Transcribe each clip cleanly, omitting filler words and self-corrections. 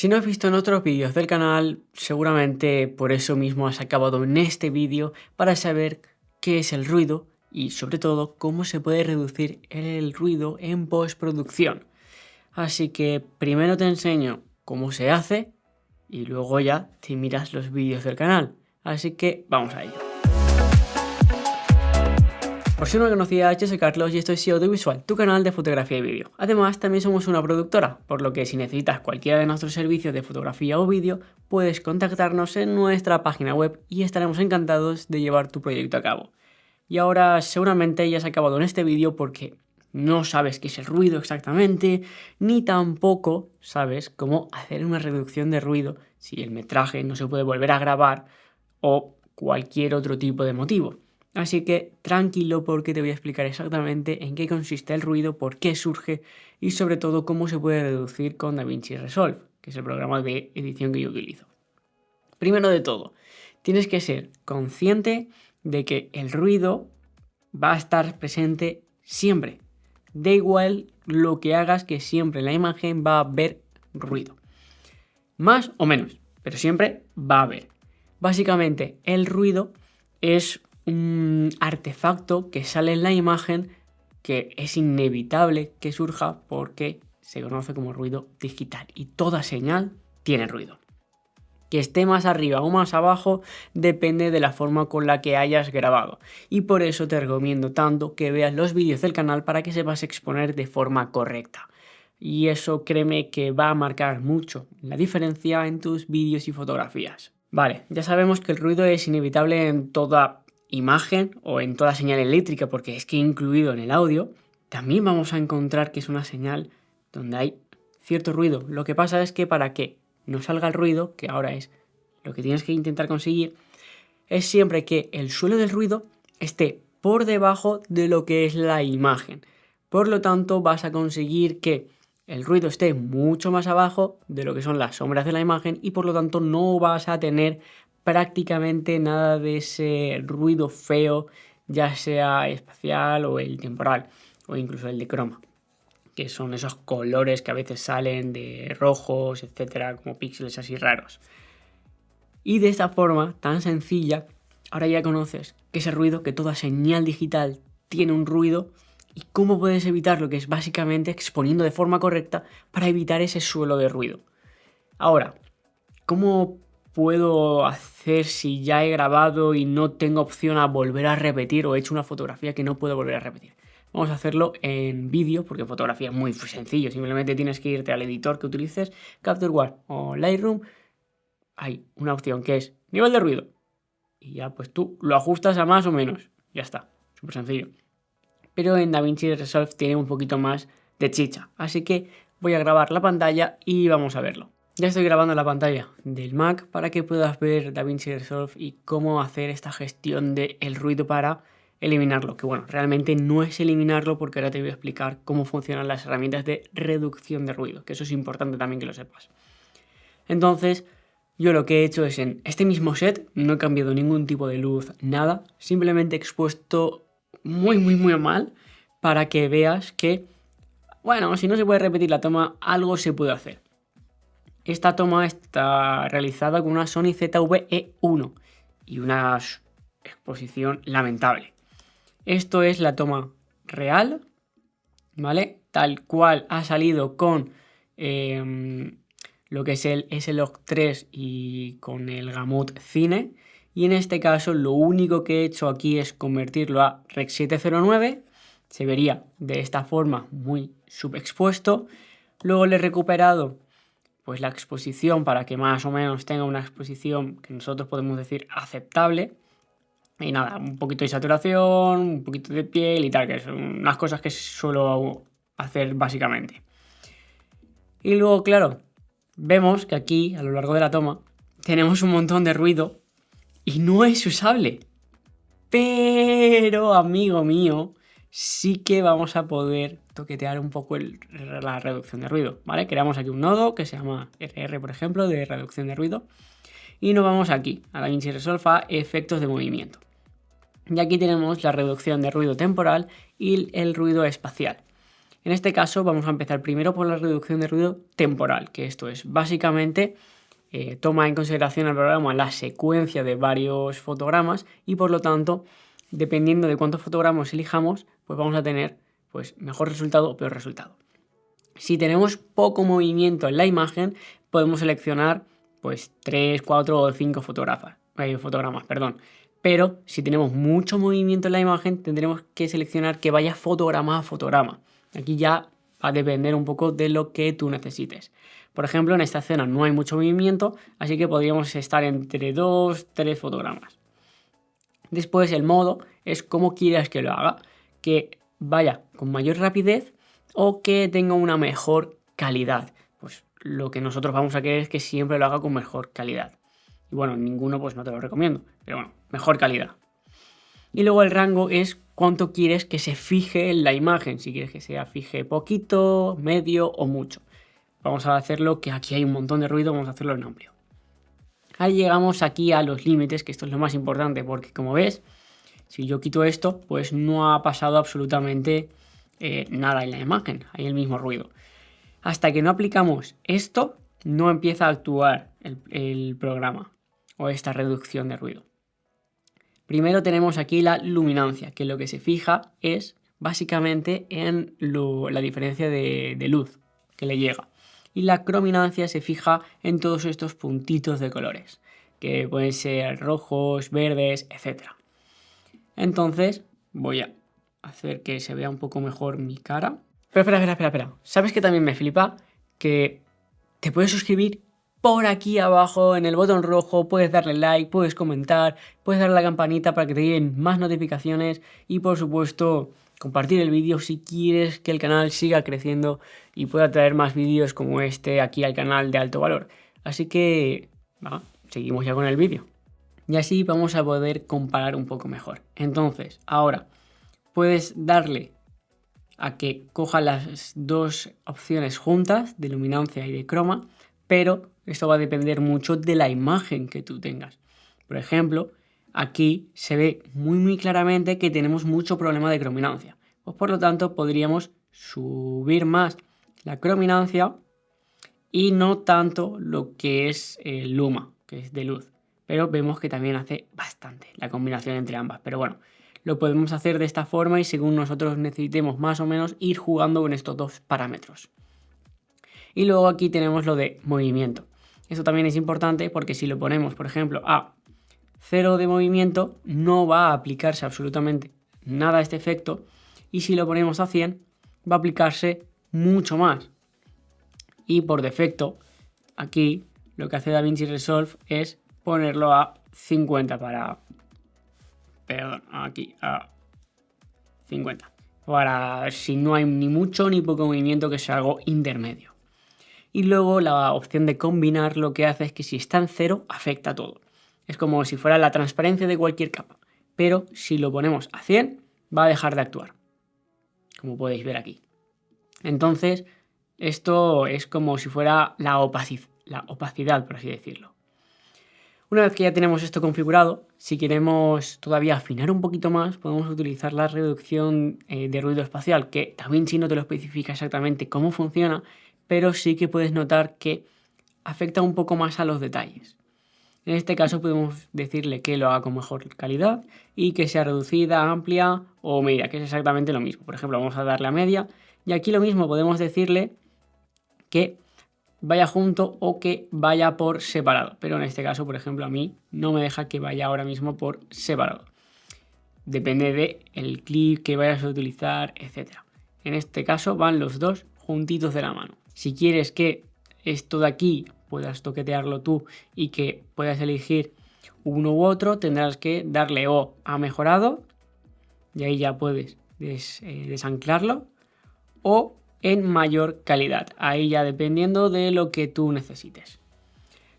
Si no has visto en otros vídeos del canal, seguramente por eso mismo has acabado en este vídeo para saber qué es el ruido y sobre todo cómo se puede reducir el ruido en postproducción. Así que primero te enseño cómo se hace y luego ya te miras los vídeos del canal. Así que vamos a ello. Por si no me conocías, yo soy Carlos y esto es SEO Audiovisual, tu canal de fotografía y vídeo. Además, también somos una productora, por lo que si necesitas cualquiera de nuestros servicios de fotografía o vídeo, puedes contactarnos en nuestra página web y estaremos encantados de llevar tu proyecto a cabo. Y ahora seguramente ya has acabado en este vídeo porque no sabes qué es el ruido exactamente, ni tampoco sabes cómo hacer una reducción de ruido si el metraje no se puede volver a grabar o cualquier otro tipo de motivo. Así que tranquilo porque te voy a explicar exactamente en qué consiste el ruido, por qué surge y sobre todo cómo se puede reducir con DaVinci Resolve, que es el programa de edición que yo utilizo. Primero de todo, tienes que ser consciente de que el ruido va a estar presente siempre. Da igual lo que hagas, que siempre en la imagen va a haber ruido. Más o menos, pero siempre va a haber. Básicamente, el ruido es un artefacto que sale en la imagen que es inevitable que surja porque se conoce como ruido digital y toda señal tiene ruido. Que esté más arriba o más abajo depende de la forma con la que hayas grabado y por eso te recomiendo tanto que veas los vídeos del canal para que sepas exponer de forma correcta. Y eso créeme que va a marcar mucho la diferencia en tus vídeos y fotografías. Vale, ya sabemos que el ruido es inevitable en toda imagen o en toda señal eléctrica porque es que incluido en el audio también vamos a encontrar que es una señal donde hay cierto ruido. Lo que pasa es que para que no salga el ruido, que ahora es lo que tienes que intentar conseguir, es siempre que el suelo del ruido esté por debajo de lo que es la imagen. Por lo tanto, vas a conseguir que el ruido esté mucho más abajo de lo que son las sombras de la imagen y por lo tanto no vas a tener prácticamente nada de ese ruido feo, ya sea espacial o el temporal o incluso el de croma, que son esos colores que a veces salen de rojos, etcétera, como píxeles así raros. Y de esta forma tan sencilla, ahora ya conoces que ese ruido, que toda señal digital tiene un ruido y cómo puedes evitarlo, que es básicamente exponiendo de forma correcta para evitar ese suelo de ruido. Ahora, ¿cómo puedo hacer si ya he grabado y no tengo opción a volver a repetir o he hecho una fotografía que no puedo volver a repetir? Vamos a hacerlo en vídeo porque fotografía es muy sencillo. Simplemente tienes que irte al editor que utilices, Capture One o Lightroom. Hay una opción que es nivel de ruido. Y ya pues tú lo ajustas a más o menos. Ya está, súper sencillo. Pero en DaVinci Resolve tiene un poquito más de chicha. Así que voy a grabar la pantalla y vamos a verlo. Ya estoy grabando la pantalla del Mac para que puedas ver DaVinci Resolve y cómo hacer esta gestión del ruido para eliminarlo. Que bueno, realmente no es eliminarlo porque ahora te voy a explicar cómo funcionan las herramientas de reducción de ruido, que eso es importante también que lo sepas. Entonces, yo lo que he hecho es en este mismo set, no he cambiado ningún tipo de luz, nada, simplemente he expuesto muy mal para que veas que, bueno, si no se puede repetir la toma, algo se puede hacer. Esta toma está realizada con una Sony ZV-E1 y una exposición lamentable. Esto es la toma real, ¿vale? Tal cual ha salido con lo que es el S-Log 3 y con el Gamut Cine. Y en este caso lo único que he hecho aquí es convertirlo a Rec 709. Se vería de esta forma muy subexpuesto. Luego le he recuperado pues la exposición para que más o menos tenga una exposición que nosotros podemos decir aceptable. Y nada, un poquito de saturación, un poquito de piel y tal, que son unas cosas que suelo hacer básicamente. Y luego, claro, vemos que aquí, a lo largo de la toma, tenemos un montón de ruido y no es usable. Pero, amigo mío, sí que vamos a poder toquetear un poco la reducción de ruido, ¿vale? Creamos aquí un nodo que se llama RR, por ejemplo, de reducción de ruido. Y nos vamos aquí, a DaVinci Resolve, a efectos de movimiento. Y aquí tenemos la reducción de ruido temporal y el ruido espacial. En este caso vamos a empezar primero por la reducción de ruido temporal, que esto es básicamente toma en consideración el programa la secuencia de varios fotogramas y por lo tanto, dependiendo de cuántos fotogramas elijamos, pues vamos a tener pues, mejor resultado o peor resultado. Si tenemos poco movimiento en la imagen, podemos seleccionar pues 3, 4 o 5 fotogramas. Pero si tenemos mucho movimiento en la imagen, tendremos que seleccionar que vaya fotograma a fotograma. Aquí ya va a depender un poco de lo que tú necesites. Por ejemplo, en esta escena no hay mucho movimiento, así que podríamos estar entre 2, 3 fotogramas. Después el modo es cómo quieras que lo haga, que vaya con mayor rapidez o que tenga una mejor calidad. Pues lo que nosotros vamos a querer es que siempre lo haga con mejor calidad. Y bueno, ninguno pues no te lo recomiendo, pero bueno, mejor calidad. Y luego el rango es cuánto quieres que se fije en la imagen, si quieres que se fije poquito, medio o mucho. Vamos a hacerlo, que aquí hay un montón de ruido, vamos a hacerlo en amplio. Ahí llegamos aquí a los límites, que esto es lo más importante, porque como ves, si yo quito esto, pues no ha pasado absolutamente nada en la imagen, hay el mismo ruido. Hasta que no aplicamos esto, no empieza a actuar el programa o esta reducción de ruido. Primero tenemos aquí la luminancia, que lo que se fija es básicamente en la diferencia de luz que le llega. Y la crominancia se fija en todos estos puntitos de colores, que pueden ser rojos, verdes, etc. Entonces voy a hacer que se vea un poco mejor mi cara. Pero espera. ¿Sabes que también me flipa? Que te puedes suscribir por aquí abajo en el botón rojo, puedes darle like, puedes comentar, puedes darle a la campanita para que te lleguen más notificaciones y por supuesto compartir el vídeo si quieres que el canal siga creciendo y pueda traer más vídeos como este aquí al canal de Alto Valor. Así que seguimos ya con el vídeo. Y así vamos a poder comparar un poco mejor. Entonces, ahora puedes darle a que coja las dos opciones juntas de luminancia y de croma, pero esto va a depender mucho de la imagen que tú tengas. Por ejemplo, aquí se ve muy claramente que tenemos mucho problema de crominancia. Pues por lo tanto podríamos subir más la crominancia y no tanto lo que es el luma, que es de luz. Pero vemos que también hace bastante la combinación entre ambas. Pero bueno, lo podemos hacer de esta forma y según nosotros necesitemos más o menos ir jugando con estos dos parámetros. Y luego aquí tenemos lo de movimiento. Esto también es importante porque si lo ponemos, por ejemplo, a 0 de movimiento, no va a aplicarse absolutamente nada a este efecto. Y si lo ponemos a 100, va a aplicarse mucho más. Y por defecto, aquí lo que hace DaVinci Resolve es ponerlo a 50 aquí a 50. Para si no hay ni mucho ni poco movimiento, que sea algo intermedio. Y luego la opción de combinar lo que hace es que si está en 0, afecta a todo. Es como si fuera la transparencia de cualquier capa. Pero si lo ponemos a 100, va a dejar de actuar. Como podéis ver aquí. Entonces, esto es como si fuera la opacidad, por así decirlo. Una vez que ya tenemos esto configurado, si queremos todavía afinar un poquito más, podemos utilizar la reducción de ruido espacial, que DaVinci no te lo especifica exactamente cómo funciona, pero sí que puedes notar que afecta un poco más a los detalles. En este caso podemos decirle que lo haga con mejor calidad y que sea reducida, amplia o media, que es exactamente lo mismo. Por ejemplo, vamos a darle a media y aquí lo mismo podemos decirle que vaya junto o que vaya por separado. Pero en este caso, por ejemplo, a mí no me deja que vaya ahora mismo por separado. Depende del clip que vayas a utilizar, etc. En este caso van los dos juntitos de la mano. Si quieres que esto de aquí puedas toquetearlo tú y que puedas elegir uno u otro, tendrás que darle o a mejorado y ahí ya puedes desanclarlo o en mayor calidad, ahí ya dependiendo de lo que tú necesites.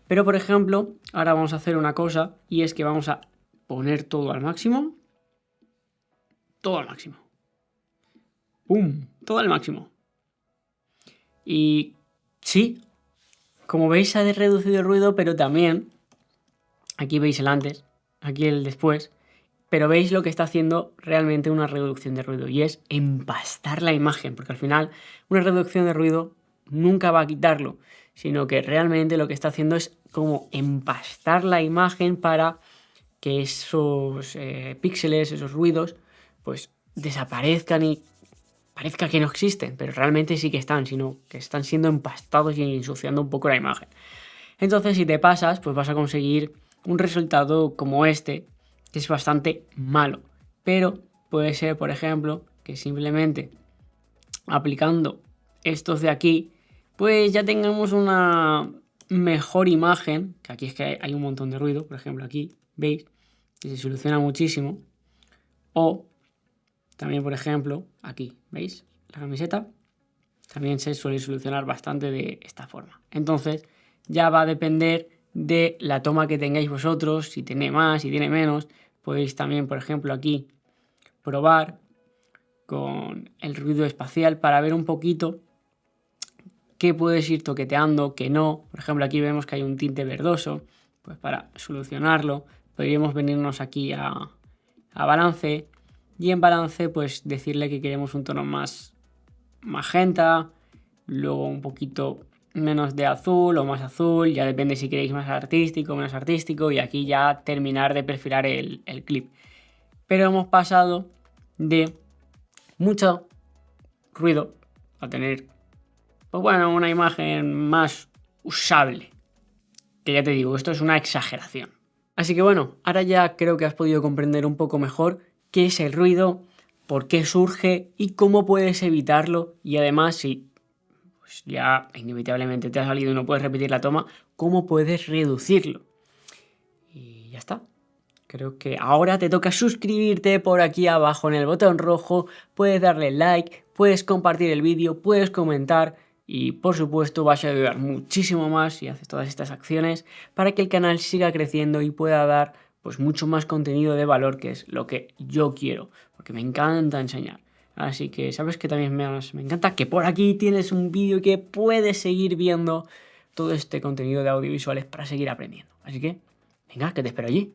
Pero por ejemplo, ahora vamos a hacer una cosa y es que vamos a poner todo al máximo. Todo al máximo. ¡Pum! Todo al máximo. Y sí, como veis ha reducido el ruido, pero también aquí veis el antes, aquí el después Pero veis lo que está haciendo realmente una reducción de ruido y es empastar la imagen, porque al final una reducción de ruido nunca va a quitarlo, sino que realmente lo que está haciendo es como empastar la imagen para que esos píxeles, esos ruidos, pues desaparezcan y parezca que no existen, pero realmente sí que están, sino que están siendo empastados y ensuciando un poco la imagen. Entonces, si te pasas, pues vas a conseguir un resultado como este, que es bastante malo. Pero puede ser, por ejemplo, que simplemente aplicando estos de aquí, pues ya tengamos una mejor imagen, que aquí es que hay un montón de ruido, por ejemplo aquí, ¿veis? Que se soluciona muchísimo. O también, por ejemplo, aquí, ¿veis? La camiseta también se suele solucionar bastante de esta forma. Entonces, ya va a depender de la toma que tengáis vosotros, si tiene más, si tiene menos. Podéis también, por ejemplo, aquí probar con el ruido espacial para ver un poquito qué puedes ir toqueteando, qué no. Por ejemplo, aquí vemos que hay un tinte verdoso. Pues para solucionarlo, podríamos venirnos aquí a balance y en balance pues decirle que queremos un tono más magenta, luego un poquito menos de azul o más azul, ya depende si queréis más artístico o menos artístico, y aquí ya terminar de perfilar el clip. Pero hemos pasado de mucho ruido a tener, pues bueno, una imagen más usable, que ya te digo, esto es una exageración. Así que bueno, ahora ya creo que has podido comprender un poco mejor qué es el ruido, por qué surge y cómo puedes evitarlo, y además si pues ya inevitablemente te ha salido y no puedes repetir la toma, cómo puedes reducirlo. Y ya está. Creo que ahora te toca suscribirte por aquí abajo en el botón rojo, puedes darle like, puedes compartir el vídeo, puedes comentar y por supuesto vas a ayudar muchísimo más si haces todas estas acciones para que el canal siga creciendo y pueda dar pues mucho más contenido de valor, que es lo que yo quiero, porque me encanta enseñar. Así que sabes que también me encanta que por aquí tienes un vídeo que puedes seguir viendo todo este contenido de audiovisuales para seguir aprendiendo. Así que venga, que te espero allí.